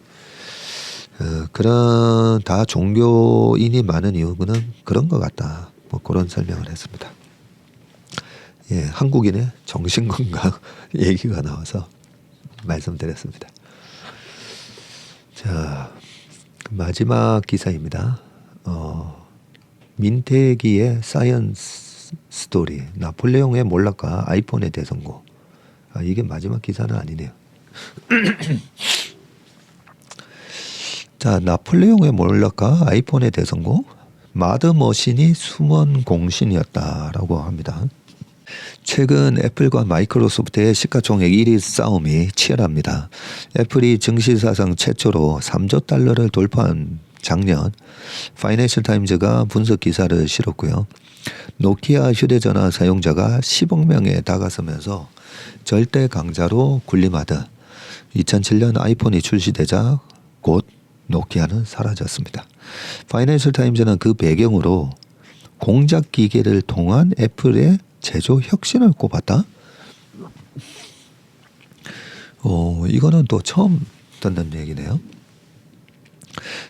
[SPEAKER 1] 그런 다 종교인이 많은 이유는 그런 것 같다. 뭐 그런 설명을 했습니다. 예, 한국인의 정신건강 얘기가 나와서 말씀드렸습니다. 자, 마지막 기사입니다. 민태기의 사이언스 스토리, 나폴레옹의 몰락과 아이폰의 대성공. 이게 마지막 기사는 아니네요. 자, 나폴레옹의 몰락과 아이폰의 대성공, 마드머신이 숨은 공신이었다라고 합니다. 최근 애플과 마이크로소프트의 시가총액 1위 싸움이 치열합니다. 애플이 증시 사상 최초로 3조 달러를 돌파한 작년 파이낸셜 타임즈가 분석 기사를 실었고요. 노키아 휴대전화 사용자가 10억 명에 다가서면서 절대 강자로 군림하듯 2007년 아이폰이 출시되자 곧 노키아는 사라졌습니다. 파이낸셜 타임즈는 그 배경으로 공작 기계를 통한 애플의 제조 혁신을 꼽았다. 이거는 또 처음 듣는 얘기네요.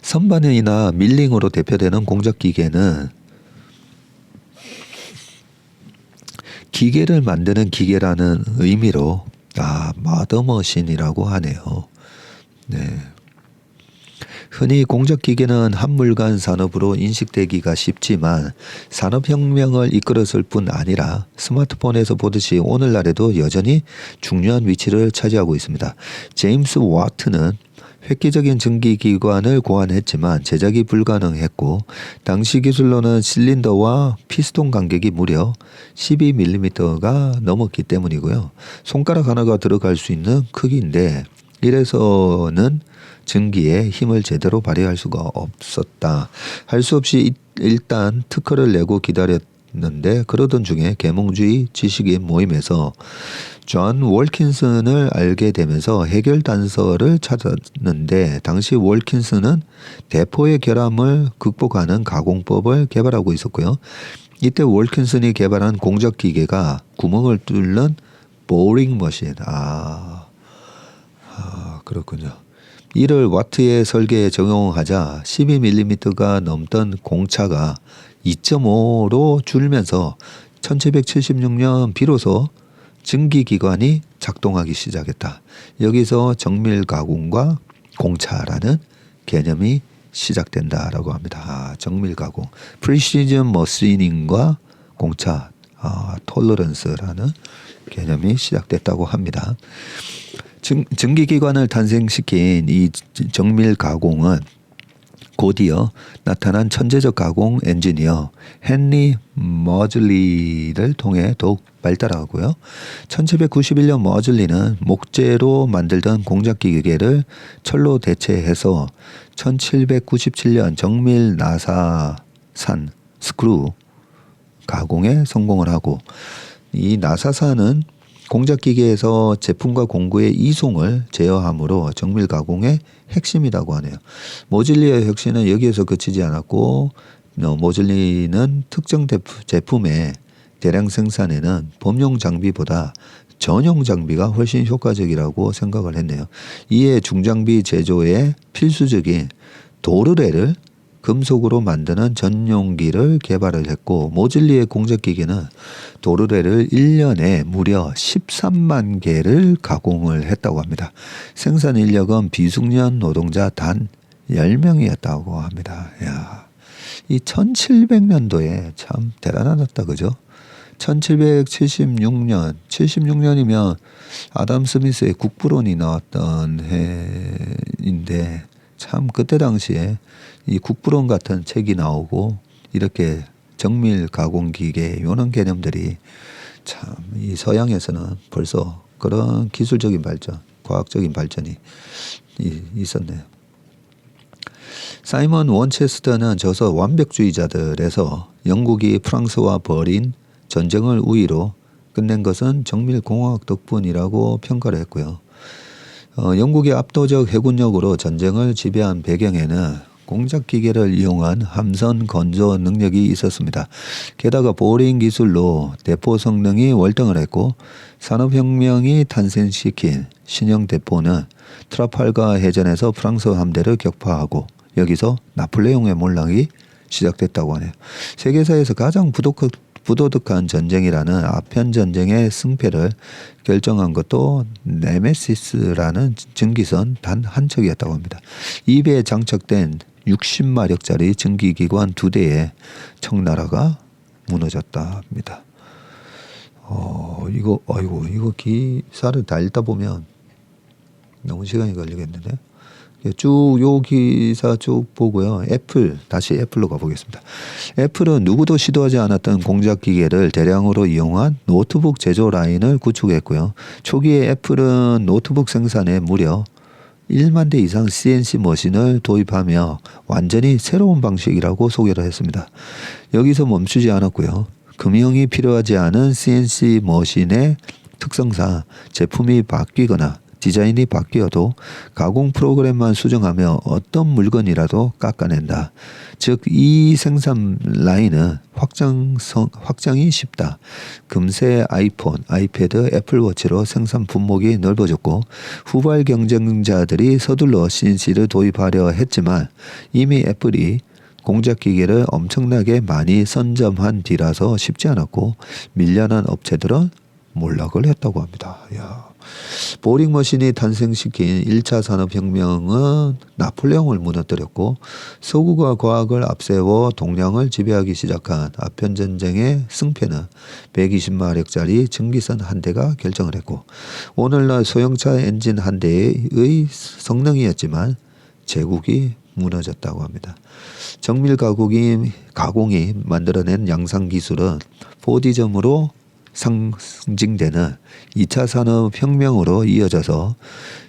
[SPEAKER 1] 선반이나 밀링으로 대표되는 공작 기계는 기계를 만드는 기계라는 의미로 마더머신이라고 하네요. 네. 흔히 공작 기계는 한물간 산업으로 인식되기가 쉽지만 산업혁명을 이끌었을 뿐 아니라 스마트폰에서 보듯이 오늘날에도 여전히 중요한 위치를 차지하고 있습니다. 제임스 와트는 획기적인 전기기관을 고안했지만 제작이 불가능했고 당시 기술로는 실린더와 피스톤 간격이 무려 12mm가 넘었기 때문이고요. 손가락 하나가 들어갈 수 있는 크기인데 이래서는 전기에 힘을 제대로 발휘할 수가 없었다. 할 수 없이 일단 특허를 내고 기다렸는데 그러던 중에 계몽주의 지식인 모임에서 존 월킨슨을 알게 되면서 해결 단서를 찾았는데 당시 월킨슨은 대포의 결함을 극복하는 가공법을 개발하고 있었고요. 이때 월킨슨이 개발한 공작 기계가 구멍을 뚫는 보링 머신. 그렇군요. 이를 와트의 설계에 적용하자 12mm가 넘던 공차가 2.5로 줄면서 1776년 비로소 증기기관이 작동하기 시작했다. 여기서 정밀 가공과 공차라는 개념이 시작된다라고 합니다. 정밀 가공, 프리시전 머시닝과 공차, 톨러런스라는 개념이 시작됐다고 합니다. 증기기관을 탄생시킨 이 정밀 가공은 곧이어 나타난 천재적 가공 엔지니어 헨리 머즐리를 통해 더욱 발달하고요. 1791년 머즐리는 목재로 만들던 공작기계를 철로 대체해서 1797년 정밀 나사산 스크루 가공에 성공을 하고 이 나사산은 공작기계에서 제품과 공구의 이송을 제어함으로 정밀 가공의 핵심이라고 하네요. 모즐리의 혁신은 여기에서 그치지 않았고 모즐리는 특정 제품의 대량 생산에는 범용 장비보다 전용 장비가 훨씬 효과적이라고 생각을 했네요. 이에 중장비 제조에 필수적인 도르래를 금속으로 만드는 전용기를 개발을 했고 모즐리의 공작기계는 도르래를 1년에 무려 13만 개를 가공을 했다고 합니다. 생산 인력은 비숙련 노동자 단 10명이었다고 합니다. 이 1700년도에 참 대단하다, 그죠? 1776년, 76년이면 아담 스미스의 국부론이 나왔던 해인데 참 그때 당시에 이 국부론 같은 책이 나오고 이렇게 정밀 가공기계 이런 개념들이 참 이 서양에서는 벌써 그런 기술적인 발전, 과학적인 발전이 있었네요. 사이먼 원체스터는 저서 완벽주의자들에서 영국이 프랑스와 벌인 전쟁을 우위로 끝낸 것은 정밀공학 덕분이라고 평가를 했고요. 영국의 압도적 해군력으로 전쟁을 지배한 배경에는 공작기계를 이용한 함선 건조 능력이 있었습니다. 게다가 보링 기술로 대포 성능이 월등을 했고 산업혁명이 탄생시킨 신형 대포는 트라팔가 해전에서 프랑스 함대를 격파하고 여기서 나폴레옹의 몰락이 시작됐다고 하네요. 세계사에서 가장 부도덕한 전쟁이라는 아편 전쟁의 승패를 결정한 것도 네메시스라는 전기선 단 한 척이었다고 합니다. 입에 장착된 60마력짜리 전기기관 2대에 청나라가 무너졌다 합니다. 이거 기사를 다 읽다 보면 너무 시간이 걸리겠는데. 요 기사 쭉 보고요. 다시 애플로 가보겠습니다. 애플은 누구도 시도하지 않았던 공작 기계를 대량으로 이용한 노트북 제조 라인을 구축했고요. 초기에 애플은 노트북 생산에 무려 1만 대 이상 CNC 머신을 도입하며 완전히 새로운 방식이라고 소개를 했습니다. 여기서 멈추지 않았고요. 금형이 필요하지 않은 CNC 머신의 특성상 제품이 바뀌거나 디자인이 바뀌어도 가공 프로그램만 수정하며 어떤 물건이라도 깎아낸다. 즉 이 생산 라인은 확장이 쉽다. 금세 아이폰, 아이패드, 애플워치로 생산 분목이 넓어졌고 후발 경쟁자들이 서둘러 CNC를 도입하려 했지만 이미 애플이 공작 기계를 엄청나게 많이 선점한 뒤라서 쉽지 않았고 밀려난 업체들은 몰락을 했다고 합니다. 야. 보링 머신이 탄생시킨 1차 산업혁명은 나폴레옹을 무너뜨렸고 서구가 과학을 앞세워 동양을 지배하기 시작한 아편전쟁의 승패는 120마력짜리 전기선 한 대가 결정을 했고 오늘날 소형차 엔진 한 대의 성능이었지만 제국이 무너졌다고 합니다. 정밀 가공이 만들어낸 양산 기술은 포디즘으로 상징되는 2차 산업혁명으로 이어져서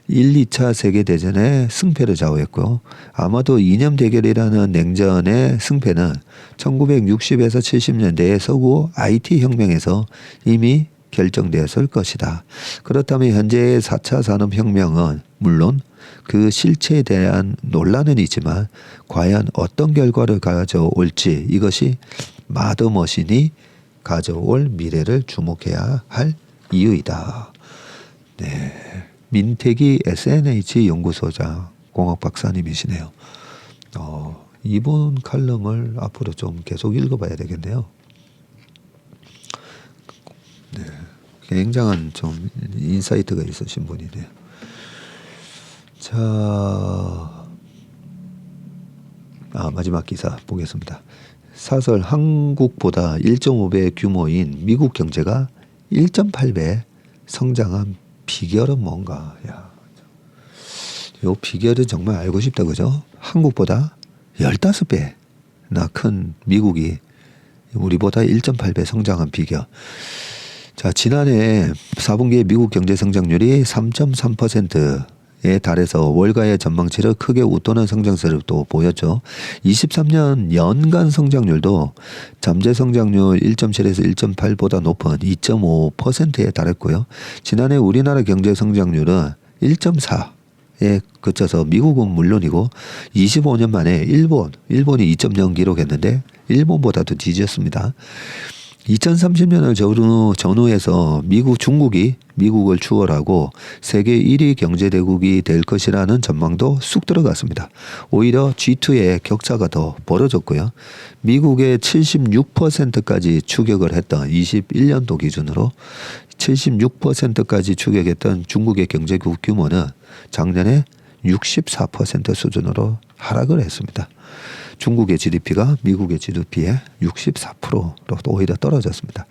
[SPEAKER 1] 1, 2차 세계대전의 승패를 좌우했고 아마도 이념 대결이라는 냉전의 승패는 1960에서 70년대의 서구 IT혁명에서 이미 결정되었을 것이다. 그렇다면 현재의 4차 산업혁명은 물론 그 실체에 대한 논란은 있지만 과연 어떤 결과를 가져올지 이것이 마더머신이 가져올 미래를 주목해야 할 이유이다. 네, 민태기 SNH 연구소장 공학 박사님이시네요. 이분 칼럼을 앞으로 좀 계속 읽어봐야 되겠네요. 네, 굉장한 좀 인사이트가 있으신 분이네요. 자, 마지막 기사 보겠습니다. 사설 한국보다 1.5배 규모인 미국 경제가 1.8배 성장한 비결은 뭔가? 야, 요 비결은 정말 알고 싶다 그죠? 한국보다 15배나 큰 미국이 우리보다 1.8배 성장한 비결. 자, 지난해 4분기의 미국 경제 성장률이 3.3%에 달해서 월가의 전망치를 크게 웃도는 성장세를 또 보였죠. 23년 연간 성장률도 잠재 성장률 1.7에서 1.8보다 높은 2.5%에 달했고요. 지난해 우리나라 경제 성장률은 1.4에 그쳐서 미국은 물론이고 25년 만에 일본이 2.0 기록했는데 일본보다도 뒤졌습니다. 2030년을 전후해서 중국이 미국을 추월하고 세계 1위 경제대국이 될 것이라는 전망도 쑥 들어갔습니다. 오히려 G2의 격차가 더 벌어졌고요. 미국의 76%까지 추격을 했던 21년도 기준으로 76%까지 추격했던 중국의 경제 규모는 작년에 64% 수준으로 하락을 했습니다. 중국의 GDP가 미국의 GDP의 64%로 오히려 떨어졌습니다.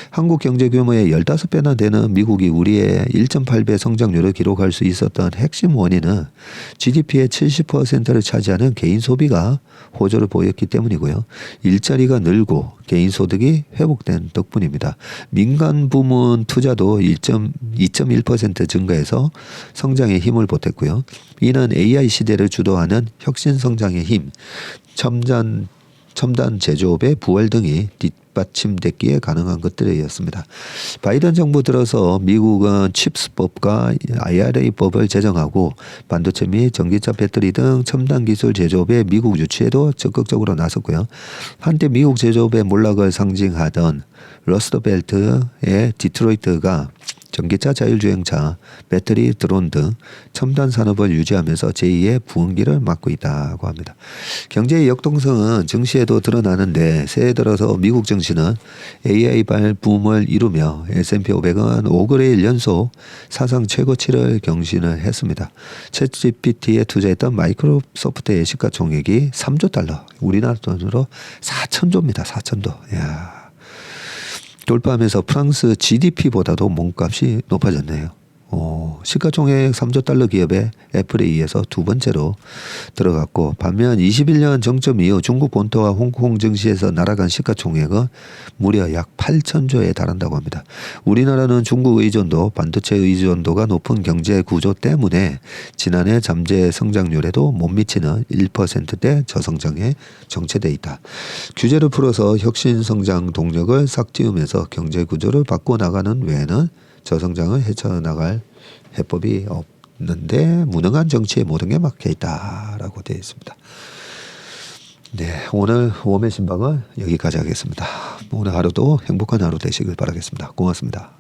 [SPEAKER 1] 한국 경제 규모의 15배나 되는 미국이 우리의 1.8배 성장률을 기록할 수 있었던 핵심 원인은 GDP의 70%를 차지하는 개인 소비가 호조를 보였기 때문이고요. 일자리가 늘고 개인 소득이 회복된 덕분입니다. 민간 부문 투자도 2.1% 증가해서 성장에 힘을 보탰고요. 이는 AI 시대를 주도하는 혁신 성장의 힘, 첨단 제조업의 부활 등이 뒷받침됐기에 가능한 것들이었습니다. 바이든 정부 들어서 미국은 칩스법과 IRA법을 제정하고 반도체 및 전기차 배터리 등 첨단 기술 제조업의 미국 유치에도 적극적으로 나섰고요. 한때 미국 제조업의 몰락을 상징하던 러스트벨트의 디트로이트가 전기차, 자율주행차, 배터리, 드론 등 첨단 산업을 유지하면서 제2의 부흥기를 맞고 있다고 합니다. 경제의 역동성은 증시에도 드러나는데 새해 들어서 미국 증시는 AI 붐을 이루며 S&P 500은 5거래일 연속 사상 최고치를 경신을 했습니다. 챗GPT에 투자했던 마이크로소프트의 시가총액이 3조 달러, 우리나라 돈으로 4천조입니다. 4천조. 이야. 돌파하면서 프랑스 GDP보다도 몸값이 높아졌네요. 시가총액 3조 달러 기업의 애플에 의해서 두 번째로 들어갔고 반면 21년 정점 이후 중국 본토와 홍콩 증시에서 날아간 시가총액은 무려 약 8천조에 달한다고 합니다. 우리나라는 중국 의존도, 반도체 의존도가 높은 경제 구조 때문에 지난해 잠재 성장률에도 못 미치는 1%대 저성장에 정체돼 있다. 규제를 풀어서 혁신 성장 동력을 싹 틔우면서 경제 구조를 바꿔나가는 외에는 저성장을 헤쳐나갈 해법이 있는데 무능한 정치에 모든 게 막혀 있다라고 되어 있습니다. 네, 오늘 웜의 신방은 여기까지 하겠습니다. 오늘 하루도 행복한 하루 되시길 바라겠습니다. 고맙습니다.